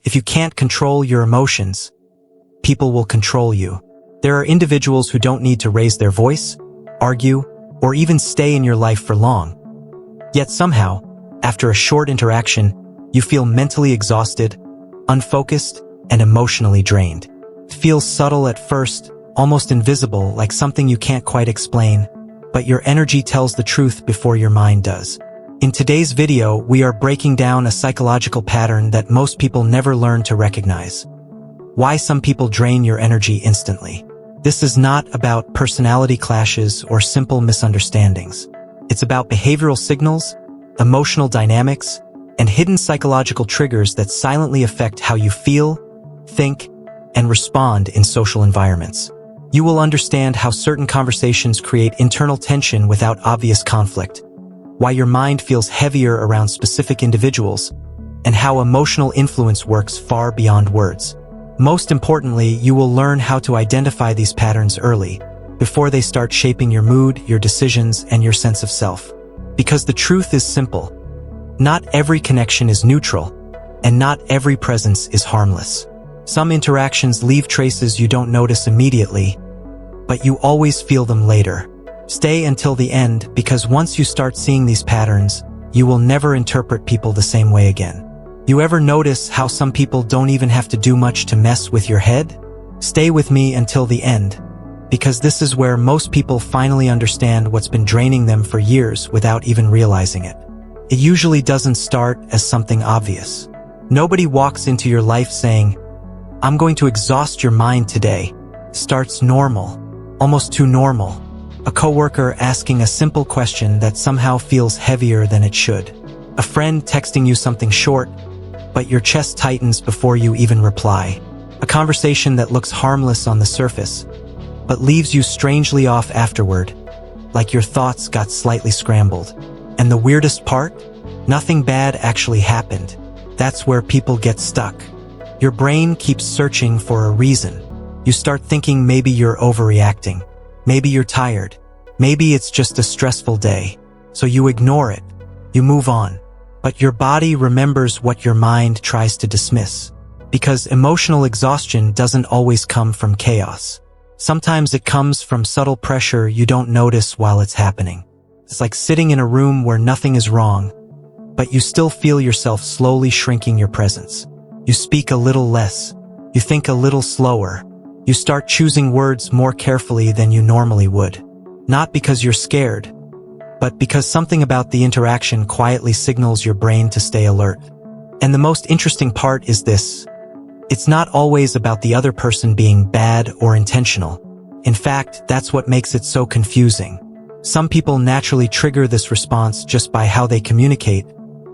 If you can't control your emotions, people will control you. There are individuals who don't need to raise their voice, argue, or even stay in your life for long. Yet somehow, after a short interaction, you feel mentally exhausted, unfocused, and emotionally drained. It feels subtle at first, almost invisible, like something you can't quite explain, but your energy tells the truth before your mind does. In today's video, we are breaking down a psychological pattern that most people never learn to recognize. Why some people drain your energy instantly. This is not about personality clashes or simple misunderstandings. It's about behavioral signals, emotional dynamics, and hidden psychological triggers that silently affect how you feel, think, and respond in social environments. You will understand how certain conversations create internal tension without obvious conflict, why your mind feels heavier around specific individuals, and how emotional influence works far beyond words. Most importantly, you will learn how to identify these patterns early, before they start shaping your mood, your decisions, and your sense of self. Because the truth is simple. Not every connection is neutral, and not every presence is harmless. Some interactions leave traces you don't notice immediately, but you always feel them later. Stay until the end, because once you start seeing these patterns, you will never interpret people the same way again. You ever notice how some people don't even have to do much to mess with your head? Stay with me until the end, because this is where most people finally understand what's been draining them for years without even realizing it. It usually doesn't start as something obvious. Nobody walks into your life saying, "I'm going to exhaust your mind today." Starts normal, almost too normal. A coworker asking a simple question that somehow feels heavier than it should. A friend texting you something short, but your chest tightens before you even reply. A conversation that looks harmless on the surface, but leaves you strangely off afterward, like your thoughts got slightly scrambled. And the weirdest part? Nothing bad actually happened. That's where people get stuck. Your brain keeps searching for a reason. You start thinking maybe you're overreacting. Maybe you're tired. Maybe it's just a stressful day. So you ignore it. You move on. But your body remembers what your mind tries to dismiss. Because emotional exhaustion doesn't always come from chaos. Sometimes it comes from subtle pressure you don't notice while it's happening. It's like sitting in a room where nothing is wrong, but you still feel yourself slowly shrinking your presence. You speak a little less. You think a little slower. You start choosing words more carefully than you normally would. Not because you're scared, but because something about the interaction quietly signals your brain to stay alert. And the most interesting part is this. It's not always about the other person being bad or intentional. In fact, that's what makes it so confusing. Some people naturally trigger this response just by how they communicate,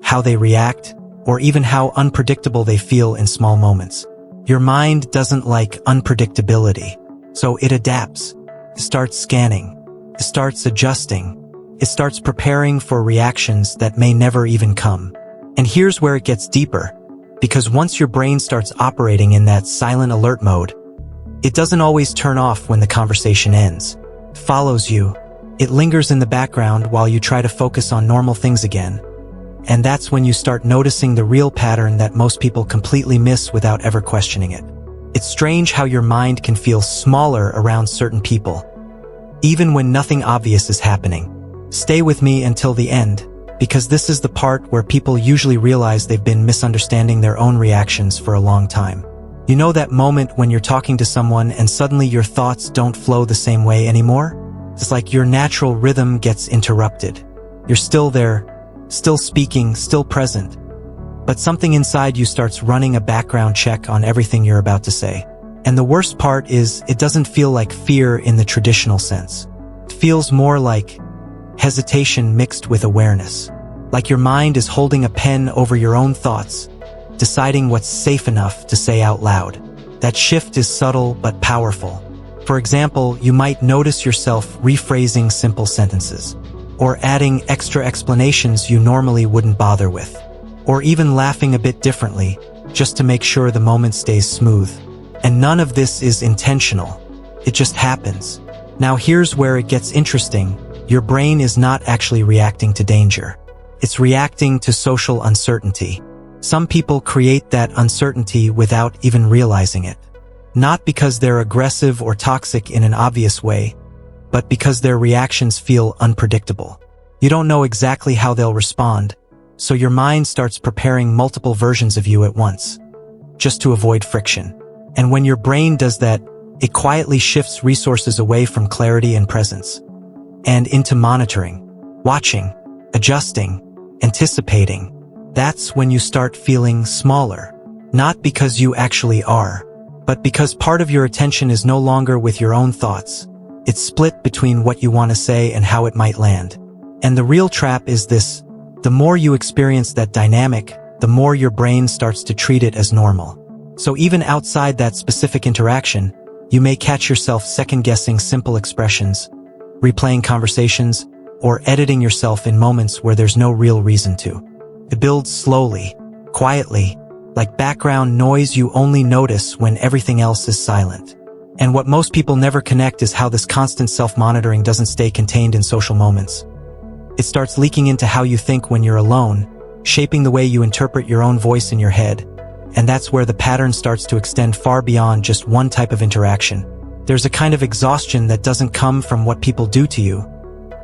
how they react, or even how unpredictable they feel in small moments. Your mind doesn't like unpredictability, so it adapts. It starts scanning. It starts adjusting. It starts preparing for reactions that may never even come. And here's where it gets deeper, because once your brain starts operating in that silent alert mode, it doesn't always turn off when the conversation ends. It follows you. It lingers in the background while you try to focus on normal things again. And that's when you start noticing the real pattern that most people completely miss without ever questioning it. It's strange how your mind can feel smaller around certain people, even when nothing obvious is happening. Stay with me until the end, because this is the part where people usually realize they've been misunderstanding their own reactions for a long time. You know that moment when you're talking to someone and suddenly your thoughts don't flow the same way anymore? It's like your natural rhythm gets interrupted. You're still there, still speaking, still present, but something inside you starts running a background check on everything you're about to say. And the worst part is, it doesn't feel like fear in the traditional sense. It feels more like hesitation mixed with awareness. Like your mind is holding a pen over your own thoughts, deciding what's safe enough to say out loud. That shift is subtle but powerful. For example, you might notice yourself rephrasing simple sentences, or adding extra explanations you normally wouldn't bother with, or even laughing a bit differently, just to make sure the moment stays smooth. And none of this is intentional. It just happens. Now here's where it gets interesting. Your brain is not actually reacting to danger. It's reacting to social uncertainty. Some people create that uncertainty without even realizing it. Not because they're aggressive or toxic in an obvious way, but because their reactions feel unpredictable. You don't know exactly how they'll respond, so your mind starts preparing multiple versions of you at once, just to avoid friction. And when your brain does that, it quietly shifts resources away from clarity and presence, and into monitoring, watching, adjusting, anticipating. That's when you start feeling smaller, not because you actually are, but because part of your attention is no longer with your own thoughts. It's split between what you want to say and how it might land. And the real trap is this: the more you experience that dynamic, the more your brain starts to treat it as normal. So even outside that specific interaction, you may catch yourself second-guessing simple expressions, replaying conversations, or editing yourself in moments where there's no real reason to. It builds slowly, quietly, like background noise you only notice when everything else is silent. And what most people never connect is how this constant self-monitoring doesn't stay contained in social moments. It starts leaking into how you think when you're alone, shaping the way you interpret your own voice in your head. And that's where the pattern starts to extend far beyond just one type of interaction. There's a kind of exhaustion that doesn't come from what people do to you,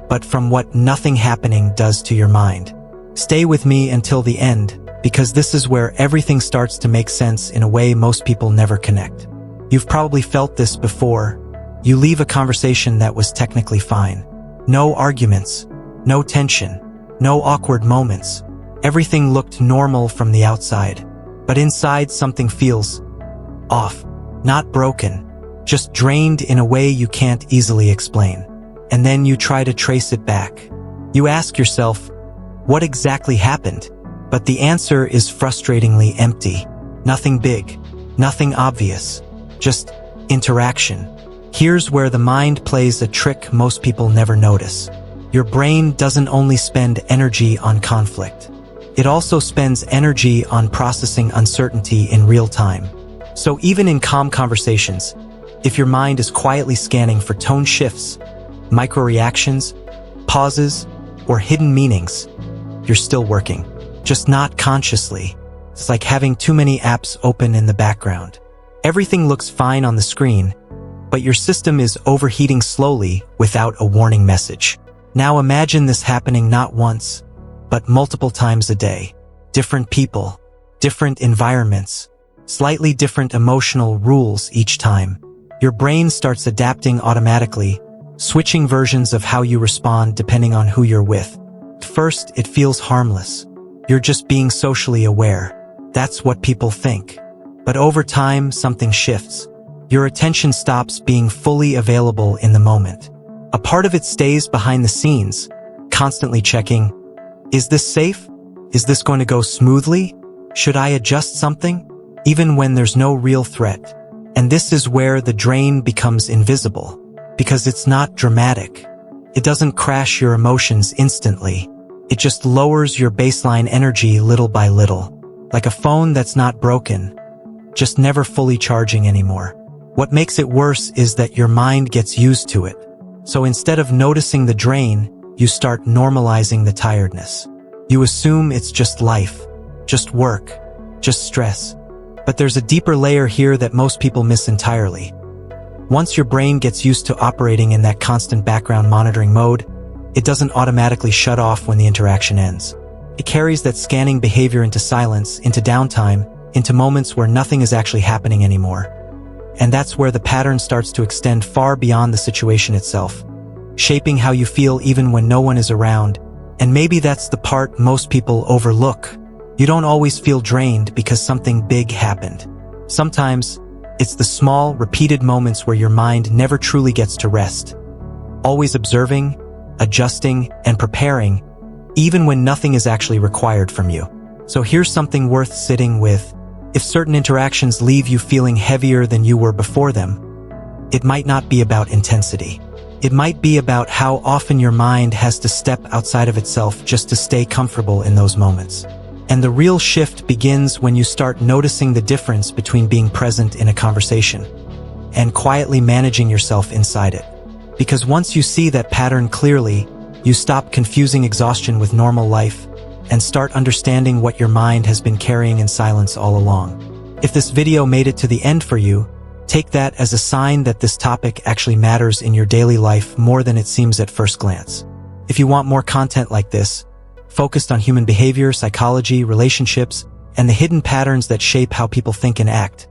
but from what nothing happening does to your mind. Stay with me until the end, because this is where everything starts to make sense in a way most people never connect. You've probably felt this before. You leave a conversation that was technically fine. No arguments, no tension, no awkward moments. Everything looked normal from the outside, but inside something feels off. Not broken, just drained in a way you can't easily explain. And then you try to trace it back. You ask yourself, what exactly happened? But the answer is frustratingly empty. Nothing big, nothing obvious, just interaction. Here's where the mind plays a trick most people never notice. Your brain doesn't only spend energy on conflict. It also spends energy on processing uncertainty in real time. So even in calm conversations, if your mind is quietly scanning for tone shifts, micro-reactions, pauses, or hidden meanings, you're still working, just not consciously. It's like having too many apps open in the background. Everything looks fine on the screen, but your system is overheating slowly without a warning message. Now imagine this happening not once, but multiple times a day. Different people, different environments, slightly different emotional rules each time. Your brain starts adapting automatically, switching versions of how you respond depending on who you're with. At first, it feels harmless. You're just being socially aware. That's what people think. But over time, something shifts. Your attention stops being fully available in the moment. A part of it stays behind the scenes, constantly checking, is this safe? Is this going to go smoothly? Should I adjust something? Even when there's no real threat. And this is where the drain becomes invisible, because it's not dramatic. It doesn't crash your emotions instantly. It just lowers your baseline energy little by little, like a phone that's not broken, just never fully charging anymore. What makes it worse is that your mind gets used to it. So instead of noticing the drain, you start normalizing the tiredness. You assume it's just life, just work, just stress. But there's a deeper layer here that most people miss entirely. Once your brain gets used to operating in that constant background monitoring mode, it doesn't automatically shut off when the interaction ends. It carries that scanning behavior into silence, into downtime, into moments where nothing is actually happening anymore. And that's where the pattern starts to extend far beyond the situation itself, shaping how you feel even when no one is around. And maybe that's the part most people overlook. You don't always feel drained because something big happened. Sometimes, it's the small, repeated moments where your mind never truly gets to rest. Always observing, adjusting, and preparing, even when nothing is actually required from you. So here's something worth sitting with. If certain interactions leave you feeling heavier than you were before them, it might not be about intensity. It might be about how often your mind has to step outside of itself just to stay comfortable in those moments. And the real shift begins when you start noticing the difference between being present in a conversation and quietly managing yourself inside it. Because once you see that pattern clearly, you stop confusing exhaustion with normal life, and start understanding what your mind has been carrying in silence all along. If this video made it to the end for you, take that as a sign that this topic actually matters in your daily life more than it seems at first glance. If you want more content like this, focused on human behavior, psychology, relationships, and the hidden patterns that shape how people think and act,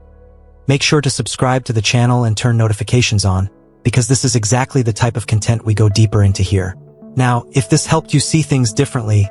make sure to subscribe to the channel and turn notifications on, because this is exactly the type of content we go deeper into here. Now, if this helped you see things differently,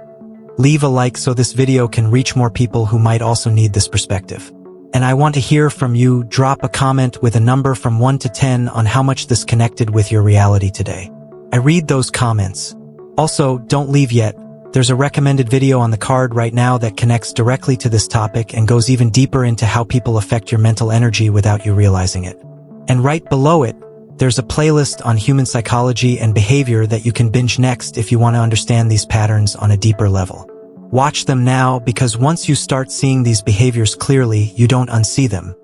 leave a like so this video can reach more people who might also need this perspective. And I want to hear from you. Drop a comment with a number from 1 to 10 on how much this connected with your reality today. I read those comments. Also, don't leave yet. There's a recommended video on the card right now that connects directly to this topic and goes even deeper into how people affect your mental energy without you realizing it. And right below it, there's a playlist on human psychology and behavior that you can binge next if you want to understand these patterns on a deeper level. Watch them now, because once you start seeing these behaviors clearly, you don't unsee them.